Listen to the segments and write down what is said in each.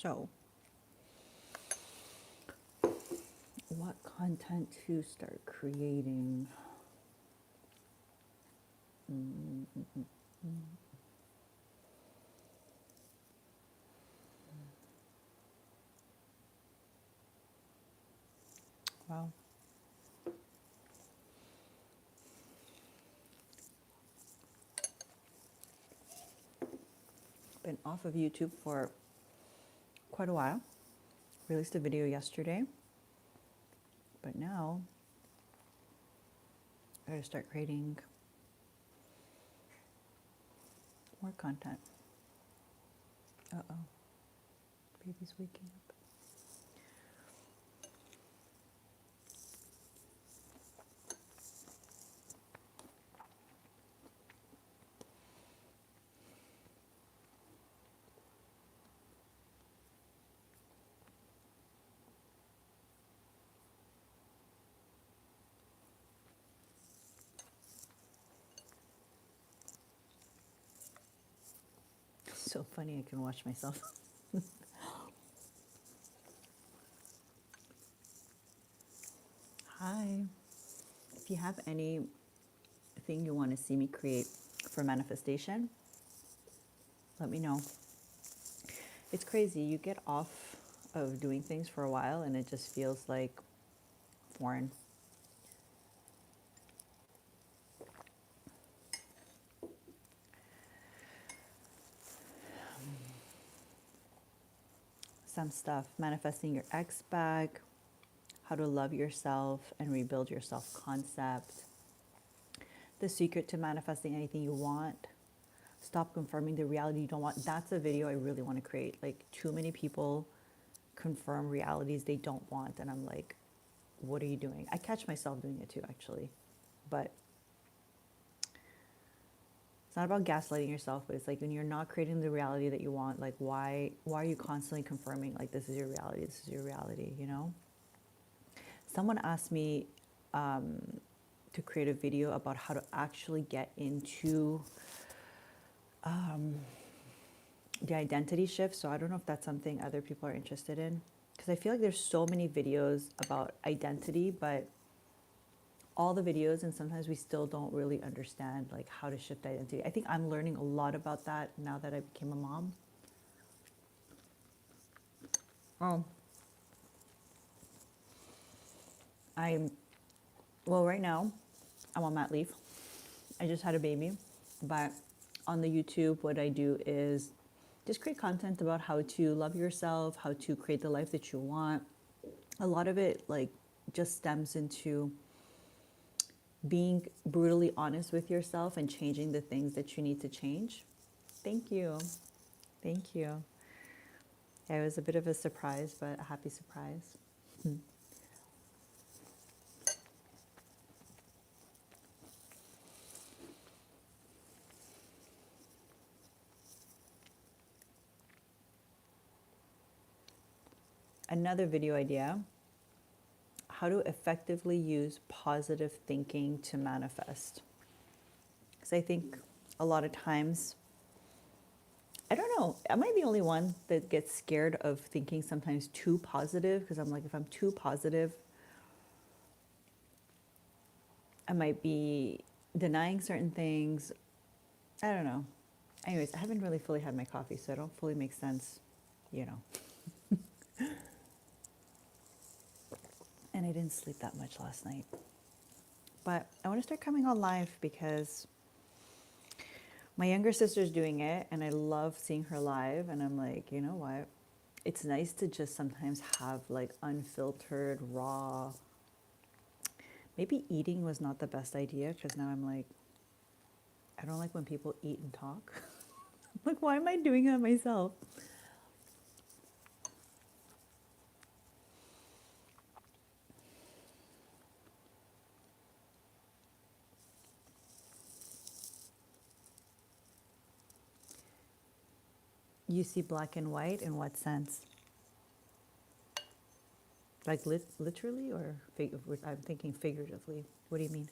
So, what content to start creating? Well, been off of YouTube for quite a while. Released a video yesterday, but now I gotta start creating more content. Uh-oh, baby's waking up. So funny, I can watch myself. Hi. If you have anything you want to see me create for manifestation, let me know. It's crazy. You get off of doing things for a while and it just feels like foreign. Some stuff, manifesting your ex back, how to love yourself and rebuild your self-concept, the secret to manifesting anything you want, stop confirming the reality you don't want. That's a video I really want to create. Like, too many people confirm realities they don't want, and I'm like, what are you doing? I catch myself doing it too, actually. But it's not about gaslighting yourself, but it's like when you're not creating the reality that you want, like why are you constantly confirming like this is your reality, this is your reality, you know? Someone asked me to create a video about how to actually get into the identity shift. So I don't know if that's something other people are interested in, because I feel like there's so many videos about identity, but all the videos, and sometimes we still don't really understand like how to shift identity. I think I'm learning a lot about that now that I became a mom. Oh, right now I'm on mat leave. I just had a baby, but on the YouTube, what I do is just create content about how to love yourself, how to create the life that you want. A lot of it like just stems into being brutally honest with yourself and changing the things that you need to change. Thank you. Thank you. Yeah, it was a bit of a surprise, but a happy surprise. Another video idea, how to effectively use positive thinking to manifest. Because I think a lot of times, I don't know, am I the only one that gets scared of thinking sometimes too positive? Because I'm like, if I'm too positive, I might be denying certain things. I don't know. Anyways, I haven't really fully had my coffee, so I don't fully make sense, you know. And I didn't sleep that much last night. But I want to start coming on live because my younger sister's doing it and I love seeing her live. And I'm like, you know what? It's nice to just sometimes have like unfiltered, raw. Maybe eating was not the best idea because now I'm like, I don't like when people eat and talk. Like, why am I doing that myself? You see black and white in what sense? Like literally or I'm thinking figuratively. What do you mean?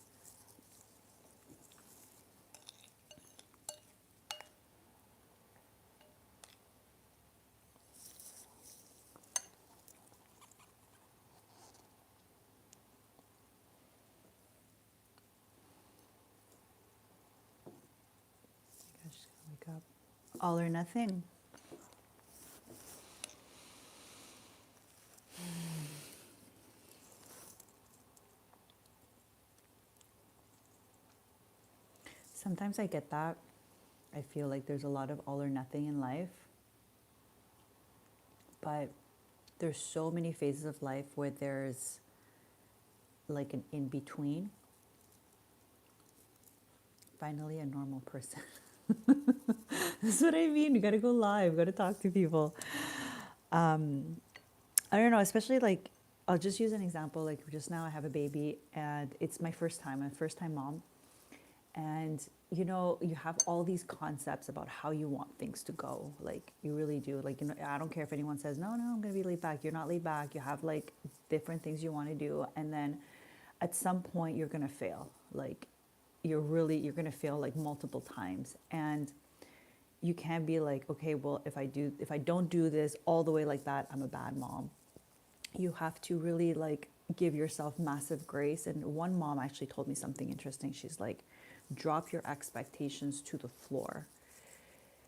All or nothing. Sometimes I get that. I feel like there's a lot of all or nothing in life, but there's so many phases of life where there's like an in between. Finally, a normal person. That's what I mean. You gotta go live, you gotta talk to people. I don't know, especially like, I'll just use an example. Like, just now I have a baby and it's my first time, I'm a first time mom. And you know, you have all these concepts about how you want things to go. Like, you really do. Like, you know, I don't care if anyone says, no, I'm going to be laid back. You're not laid back. You have like different things you want to do. And then at some point, you're going to fail. Like, you're going to fail like multiple times. And you can't be like, okay, well, if I don't do this all the way like that, I'm a bad mom. You have to really like give yourself massive grace. And one mom actually told me something interesting. She's like, drop your expectations to the floor.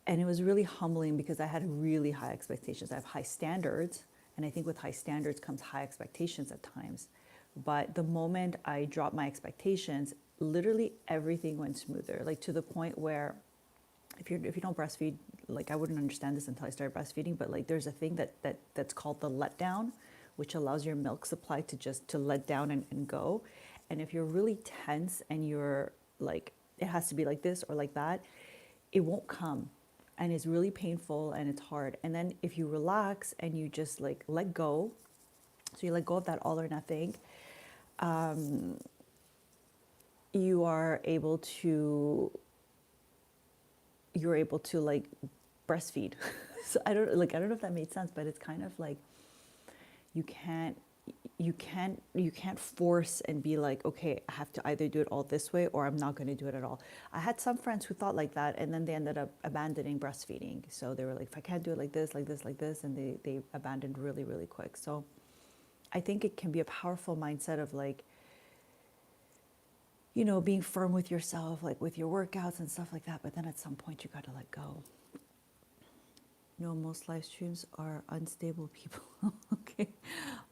And it was really humbling because I had really high expectations. I have high standards. And I think with high standards comes high expectations at times. But the moment I dropped my expectations, literally everything went smoother. Like, to the point where if you don't breastfeed, like, I wouldn't understand this until I started breastfeeding, but like, there's a thing that's called the letdown, which allows your milk supply to let down and go. And if you're really tense and you're like, it has to be like this or like that, it won't come. And it's really painful and it's hard. And then if you relax and you just like let go, so you let go of that all or nothing, you are able to, you're able to like breastfeed. So I don't know if that made sense, but it's kind of like, you can't force and be like, okay, I have to either do it all this way or I'm not going to do it at all. I had some friends who thought like that, and then they ended up abandoning breastfeeding. So they were like, if I can't do it like this, like this, like this, and they abandoned really, really quick. So I think it can be a powerful mindset of like, you know, being firm with yourself, like with your workouts and stuff like that. But then at some point you got to let go. No, most live streams are unstable people. Okay.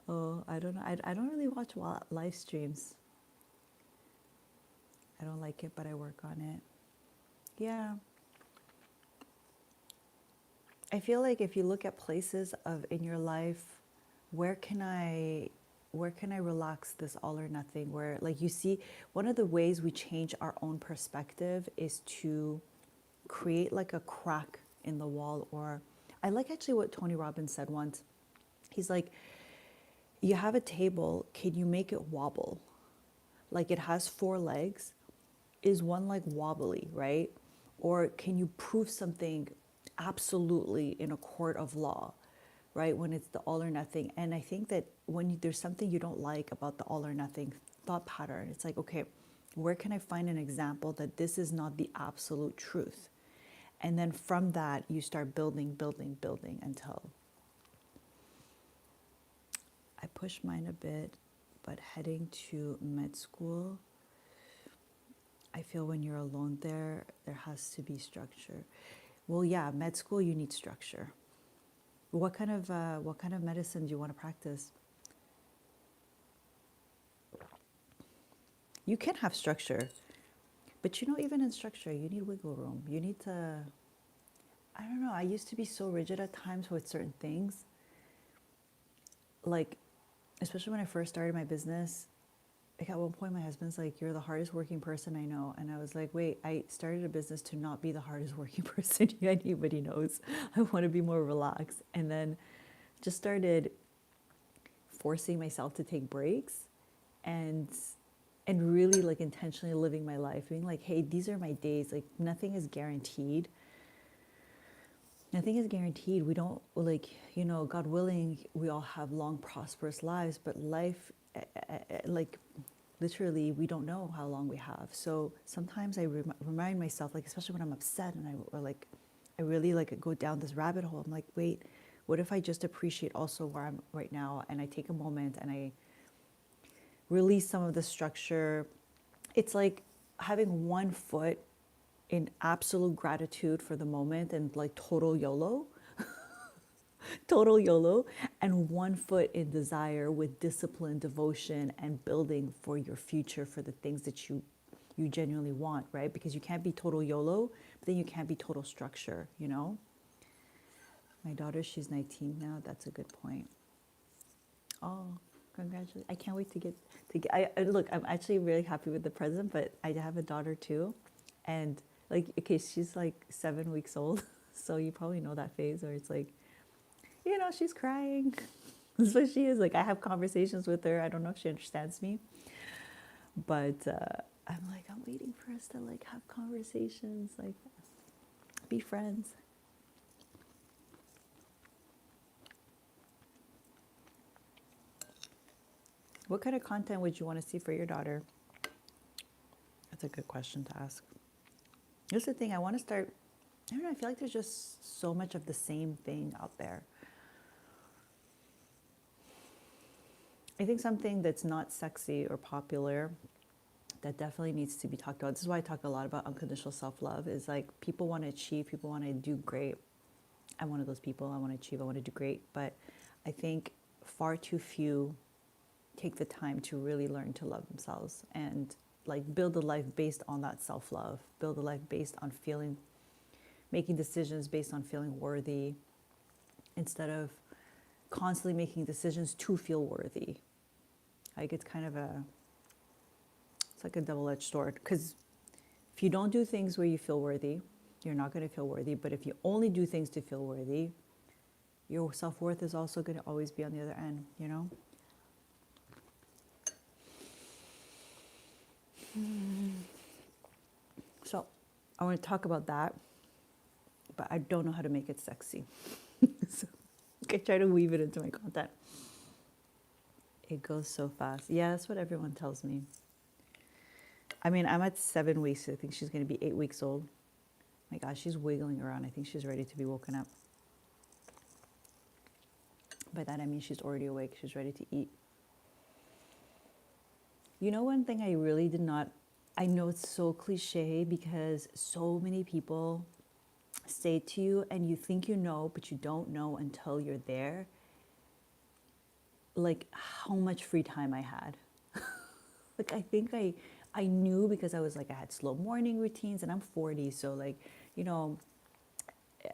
Oh, I don't know. I don't really watch live streams. I don't like it, but I work on it. Yeah. I feel like if you look at places in your life, where can I relax this all or nothing? Where, like, you see, one of the ways we change our own perspective is to create like a crack in the wall. Or I like actually what Tony Robbins said once. He's like, you have a table, can you make it wobble? Like, it has 4 legs. Is one leg wobbly, right? Or can you prove something absolutely in a court of law, right? When it's the all or nothing. And I think that when there's something you don't like about the all or nothing thought pattern, it's like, okay, where can I find an example that this is not the absolute truth? And then from that, you start building until I push mine a bit, but heading to med school, I feel when you're alone there has to be structure. Well, yeah, med school, you need structure. What kind of medicine do you want to practice? You can have structure, but you know, even in structure, you need wiggle room. You need to, I don't know, I used to be so rigid at times with certain things. Like, especially when I first started my business, like at one point my husband's like, you're the hardest working person I know. And I was like, wait, I started a business to not be the hardest working person anybody knows. I want to be more relaxed. And then just started forcing myself to take breaks and really like intentionally living my life, being like, hey, these are my days. Like, nothing is guaranteed. Nothing is guaranteed. We don't, like, you know, God willing, we all have long, prosperous lives, but life, like, literally, we don't know how long we have. So sometimes I remind myself, like, especially when I'm upset and I really like go down this rabbit hole. I'm like, wait, what if I just appreciate also where I'm right now, and I take a moment and I release some of the structure. It's like having one foot in absolute gratitude for the moment and like total YOLO, total YOLO, and 1 foot in desire with discipline, devotion, and building for your future for the things that you genuinely want, right? Because you can't be total YOLO, but then you can't be total structure, you know? My daughter, she's 19 now. That's a good point. Oh, congratulations. I can't wait to get look, I'm actually really happy with the present, but I have a daughter too. And like, okay, she's like 7 weeks old. So you probably know that phase where it's like, you know, she's crying. That's what she is. Like, I have conversations with her. I don't know if she understands me, but I'm like, I'm waiting for us to like have conversations, like be friends. What kind of content would you want to see for your daughter? That's a good question to ask. Here's the thing, I want to start, I don't know, I feel like there's just so much of the same thing out there. I think something that's not sexy or popular that definitely needs to be talked about. This is why I talk a lot about unconditional self-love, is like people want to achieve, people want to do great. I'm one of those people. I want to achieve, I want to do great. But I think far too few take the time to really learn to love themselves and like build a life based on that self-love, build a life based on feeling, making decisions based on feeling worthy instead of constantly making decisions to feel worthy. Like it's kind of it's like a double-edged sword, because if you don't do things where you feel worthy, you're not going to feel worthy. But if you only do things to feel worthy, your self-worth is also going to always be on the other end, you know? So I want to talk about that, but I don't know how to make it sexy. So I try to weave it into my content. It goes so fast. Yeah, that's what everyone tells me. I mean, I'm at 7 weeks. I think she's going to be 8 weeks old. My gosh, she's wiggling around. I think she's ready to be woken up. By that, I mean she's already awake. She's ready to eat. You know, one thing I really did not, I know it's so cliche because so many people say to you and you think you know, but you don't know until you're there, like how much free time I had. Like I think I knew because I was like, I had slow morning routines and I'm 40. So like, you know,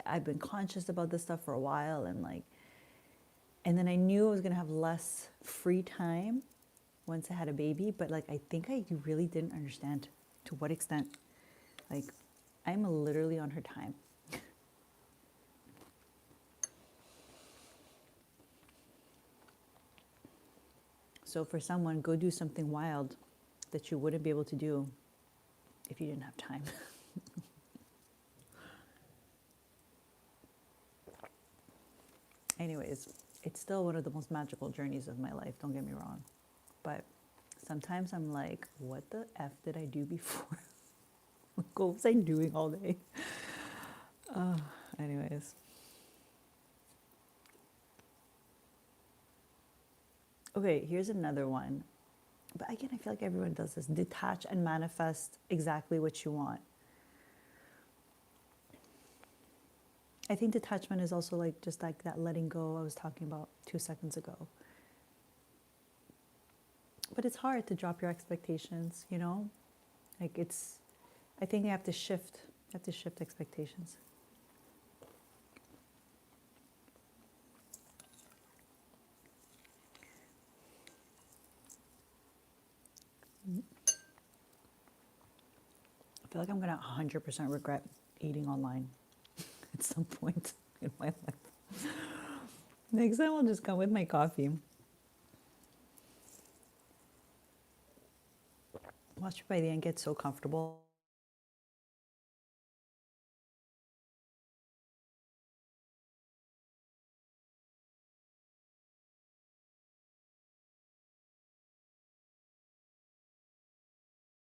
I've been conscious about this stuff for a while and like, and then I knew I was going to have less free time once I had a baby. But like, I think I really didn't understand to what extent, like I'm literally on her time. So for someone, go do something wild that you wouldn't be able to do if you didn't have time. Anyways, it's still one of the most magical journeys of my life, don't get me wrong. But sometimes I'm like, what the F did I do before? What was I doing all day? Anyways. Okay, here's another one. But again, I feel like everyone does this. Detach and manifest exactly what you want. I think detachment is also like just like that letting go I was talking about 2 seconds ago. But it's hard to drop your expectations, you know? Like I think you have to shift expectations. I feel like I'm gonna 100% regret eating online at some point in my life. Next time I'll just come with my coffee. Watch me by the end get so comfortable.